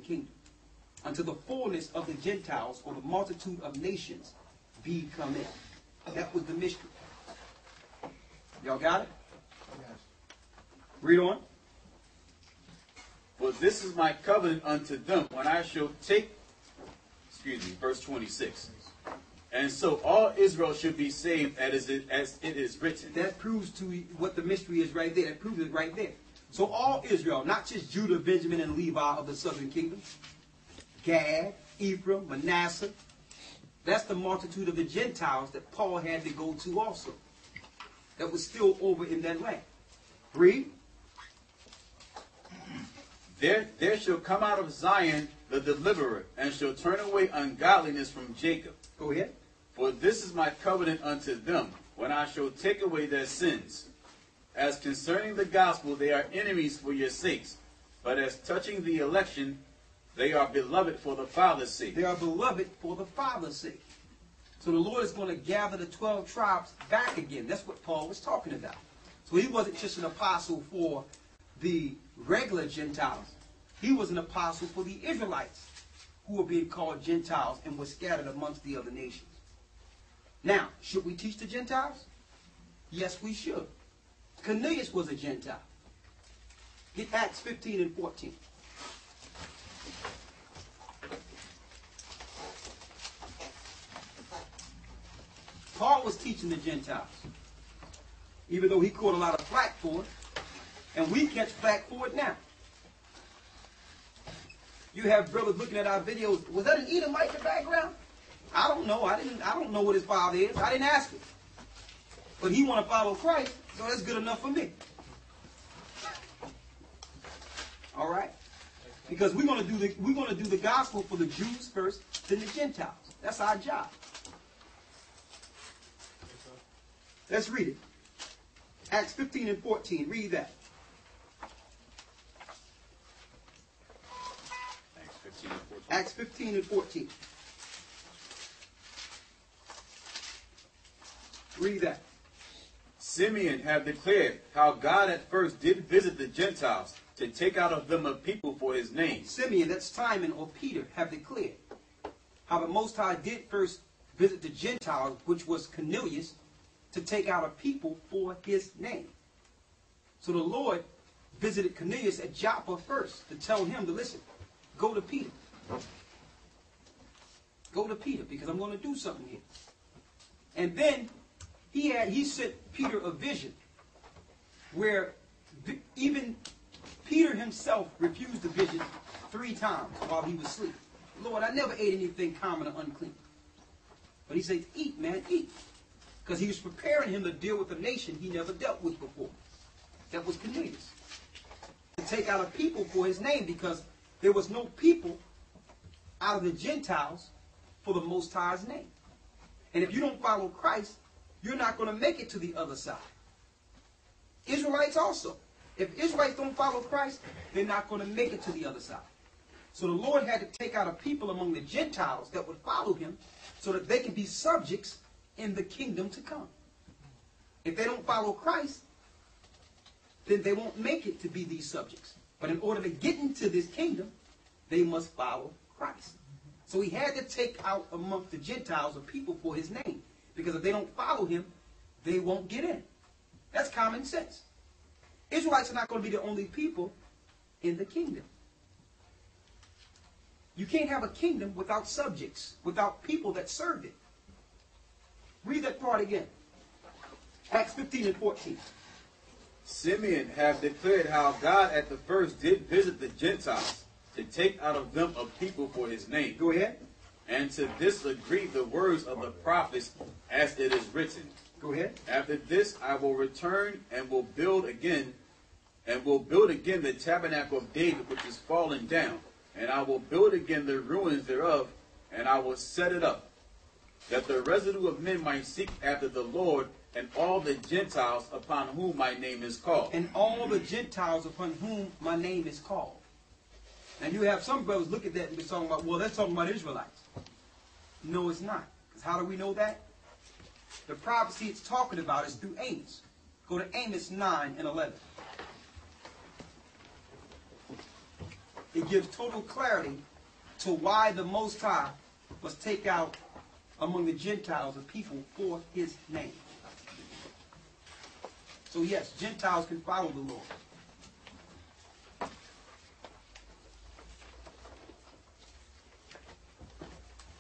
kingdom, until the fullness of the Gentiles, or the multitude of nations, be come in. That was the mystery. Y'all got it? Yes. Read on. For this is my covenant unto them, when I shall take, verse 26. And so all Israel should be saved as it is written. That proves to what the mystery is right there. That proves it right there. So all Israel, not just Judah, Benjamin, and Levi of the southern kingdom, Gad, Ephraim, Manasseh, that's the multitude of the Gentiles that Paul had to go to also. That was still over in that land. Read. There shall come out of Zion the deliverer, and shall turn away ungodliness from Jacob. Go ahead. For this is my covenant unto them, when I shall take away their sins. As concerning the gospel, they are enemies for your sakes. But as touching the election, they are beloved for the Father's sake. They are beloved for the Father's sake. So the Lord is going to gather the 12 tribes back again. That's what Paul was talking about. So he wasn't just an apostle for the regular Gentiles. He was an apostle for the Israelites, who were being called Gentiles and were scattered amongst the other nations. Now, should we teach the Gentiles? Yes, we should. Cornelius was a Gentile. Get Acts 15 and 14. Paul was teaching the Gentiles, even though he caught a lot of flack for it, and we catch flack for it now. You have brothers looking at our videos. Was that an Edomite in the background? I don't know. I don't know what his father is. I didn't ask him. But he want to follow Christ, so that's good enough for me. All right? Because we're going to do the gospel for the Jews first, then the Gentiles. That's our job. Let's read it. Acts 15 and 14. Read that. Acts 15 and 14. Read that. Simeon have declared how God at first did visit the Gentiles to take out of them a people for his name. Simeon, that's Simon or Peter, have declared how the Most High did first visit the Gentiles, which was Cornelius, to take out a people for his name. So the Lord visited Cornelius at Joppa first to tell him to listen, go to Peter. Go to Peter, because I'm going to do something here. And then he sent Peter a vision where even Peter himself refused the vision 3 times while he was asleep. Lord, I never ate anything common or unclean. But he said, eat, man, eat. Because he was preparing him to deal with a nation he never dealt with before. That was Cornelius. To take out a people for his name, because there was no people out of the Gentiles for the Most High's name. And if you don't follow Christ, you're not going to make it to the other side. Israelites also. If Israelites don't follow Christ, they're not going to make it to the other side. So the Lord had to take out a people among the Gentiles that would follow him so that they can be subjects in the kingdom to come. If they don't follow Christ, then they won't make it to be these subjects. But in order to get into this kingdom, they must follow Christ. So he had to take out amongst the Gentiles a people for his name. Because if they don't follow him, they won't get in. That's common sense. Israelites are not going to be the only people in the kingdom. You can't have a kingdom without subjects, without people that serve it. Read that part again. Acts 15 and 14. Simeon have declared how God at the first did visit the Gentiles to take out of them a people for his name. Go ahead. And to this agree the words of the prophets as it is written. Go ahead. After this I will return and will build again the tabernacle of David which is fallen down, and I will build again the ruins thereof, and I will set it up, that the residue of men might seek after the Lord, and all the Gentiles upon whom my name is called. And all the Gentiles upon whom my name is called. And you have some brothers look at that and be talking about, well, that's talking about Israelites. No, it's not. Because how do we know that? The prophecy it's talking about is through Amos. Go to Amos 9 and 11. it gives total clarity to why the Most High must take out among the Gentiles a people for his name. So yes, Gentiles can follow the Lord.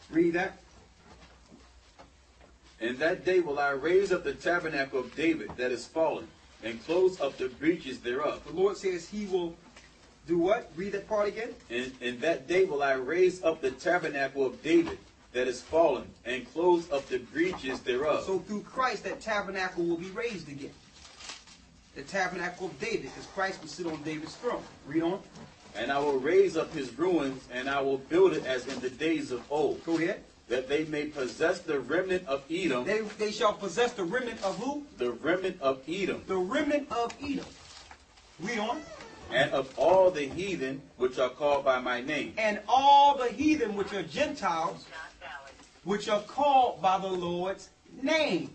Read that. In that day will I raise up the tabernacle of David that is fallen, and close up the breaches thereof. The Lord says he will do what? Read that part again. In that day will I raise up the tabernacle of David that is fallen, and close up the breaches thereof. So through Christ, that tabernacle will be raised again. The tabernacle of David, because Christ will sit on David's throne. Read on. And I will raise up his ruins, and I will build it as in the days of old. Go ahead. That they may possess the remnant of Edom. They shall possess the remnant of who? The remnant of Edom. The remnant of Edom. Read on. And of all the heathen which are called by my name. And all the heathen which are Gentiles, which are called by the Lord's name.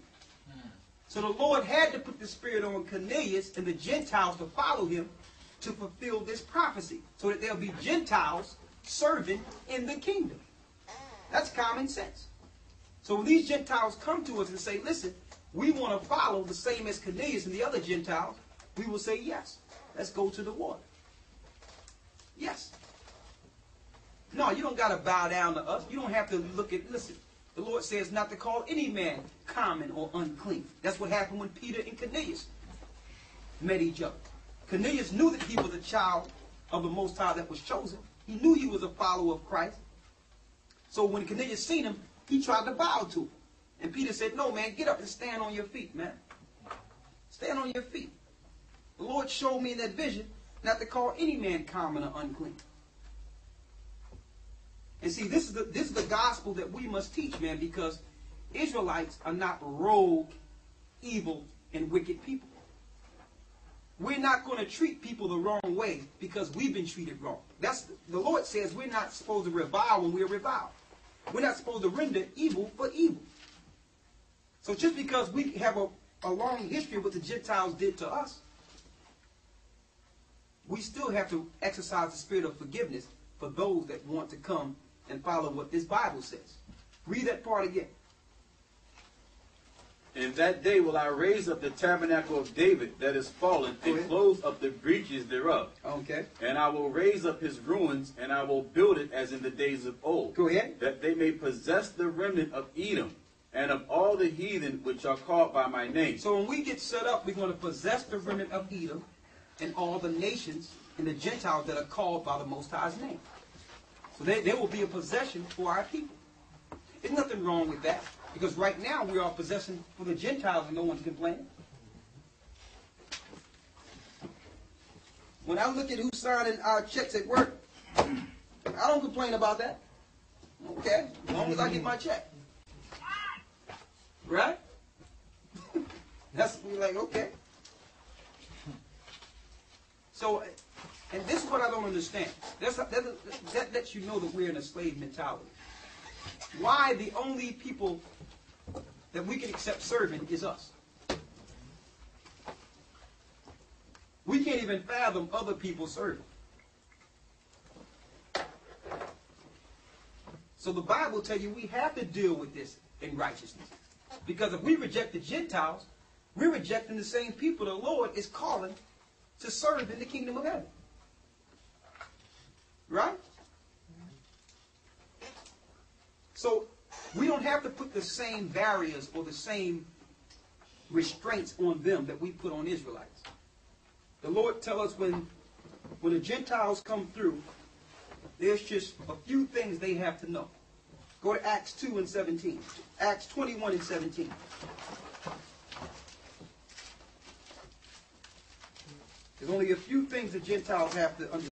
So the Lord had to put the Spirit on Cornelius and the Gentiles to follow him to fulfill this prophecy, so that there'll be Gentiles serving in the kingdom. That's common sense. So when these Gentiles come to us and say, listen, we want to follow the same as Cornelius and the other Gentiles, we will say, yes, let's go to the water. Yes. No, you don't got to bow down to us. You don't have to listen. The Lord says not to call any man common or unclean. That's what happened when Peter and Cornelius met each other. Cornelius knew that he was a child of the Most High that was chosen. He knew he was a follower of Christ. So when Cornelius seen him, he tried to bow to him. And Peter said, no, man, get up and stand on your feet, man. Stand on your feet. The Lord showed me in that vision not to call any man common or unclean. And see, this is the gospel that we must teach, man, because Israelites are not rogue, evil, and wicked people. We're not going to treat people the wrong way because we've been treated wrong. The Lord says we're not supposed to revile when we're reviled. We're not supposed to render evil for evil. So just because we have a long history of what the Gentiles did to us, we still have to exercise the spirit of forgiveness for those that want to come and follow what this Bible says. Read that part again. In that day will I raise up the tabernacle of David that is fallen, and close up the breaches thereof. Okay. And I will raise up his ruins, and I will build it as in the days of old. Go ahead. That they may possess the remnant of Edom, and of all the heathen which are called by my name. So when we get set up, we're going to possess the remnant of Edom and all the nations and the Gentiles that are called by the Most High's name. So there will be a possession for our people. There's nothing wrong with that. Because right now we are possessing for the Gentiles and no one's complaining. When I look at who's signing our checks at work, I don't complain about that. Okay? As long as I get my check. Right? That's like, okay. So, and this is what I don't understand. That lets you know that we're in a slave mentality. Why the only people that we can accept serving is us. We can't even fathom other people serving. So the Bible tells you we have to deal with this in righteousness. Because if we reject the Gentiles, we're rejecting the same people the Lord is calling to serve in the kingdom of heaven. Right? So we don't have to put the same barriers or the same restraints on them that we put on Israelites. The Lord tells us when the Gentiles come through, there's just a few things they have to know. Go to Acts 2 and 17. Acts 21 and 17. There's only a few things the Gentiles have to understand.